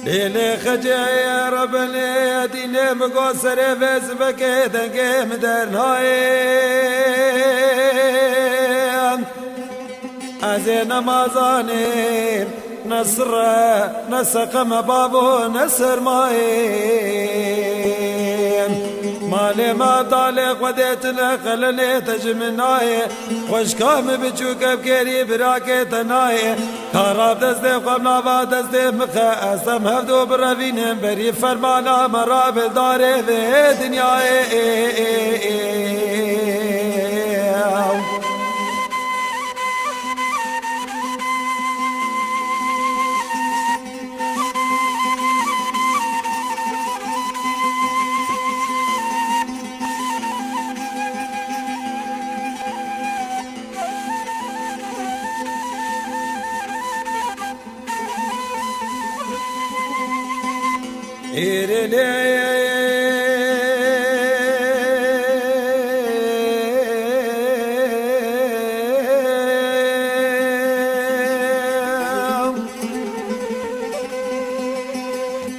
ليلي خجايا رب لي ديني مقصر فيس بكيت قيم درناي أزين مازاني نصر نسقم بابو نسر ماين مالي ما طالق وديت لخلني تجمناي وش كام بتشوك بكيري براكي تناي خراب دستي قمنا با دستي مخا اسم هفدو برافين بري فرمانا مراب داري في دنياي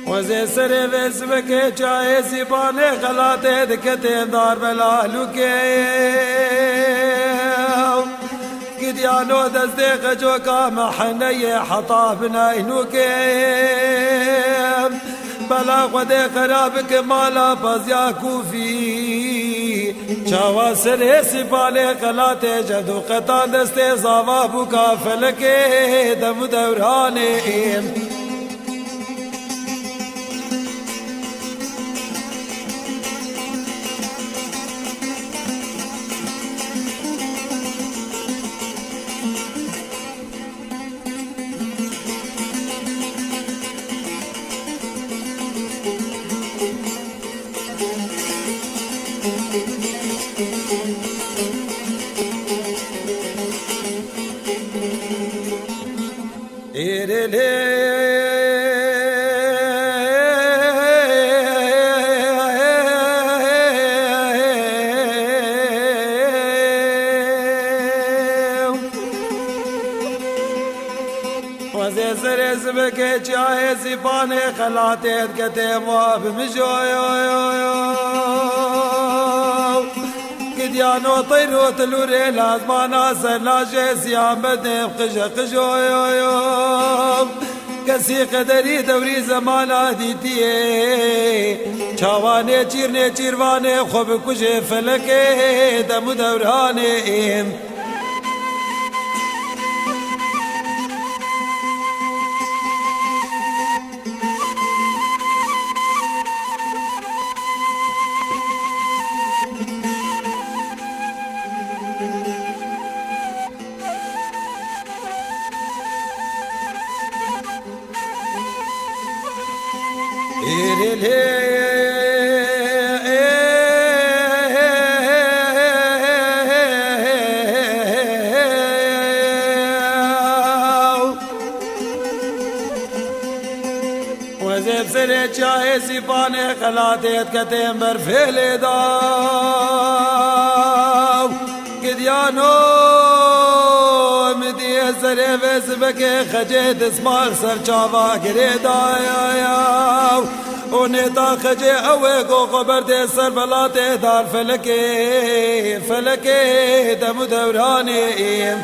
وزي سري بسبك جاي سيباني غلاتي دكتي دار بلا لوكي قد يانو دزديق جوكا محني حطابنا ينوكي بلا خودي خرابك مالا بازيا كوفي چاوا سري سيبالي غلاتي جدو قطا دستي زاوا بوكا فلكي دم دوراني وزي سري سبكي جاي سيباني خلاتي كتيم وبمجويو قد يانو طيرو تلوري لازمانا سلاجي سيام بدي قجويو كسي قدري دوري زمانا ديتي چاواني چيرني چيرواني خوب كجي فلكي دم دوراني وزيب سري جاي سيباني خلاتي كتيم برفيلي داو قد يانو مدي سري بسبكي خجيت اسمار سر چاوا قريدا ياو ونتا خجي اويقو خبرتي سر بلاتي دار فلكي فلكي دم دوراني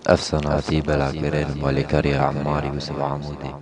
أفسن عتيب العكبرين الملكري عماري يوسف عمودي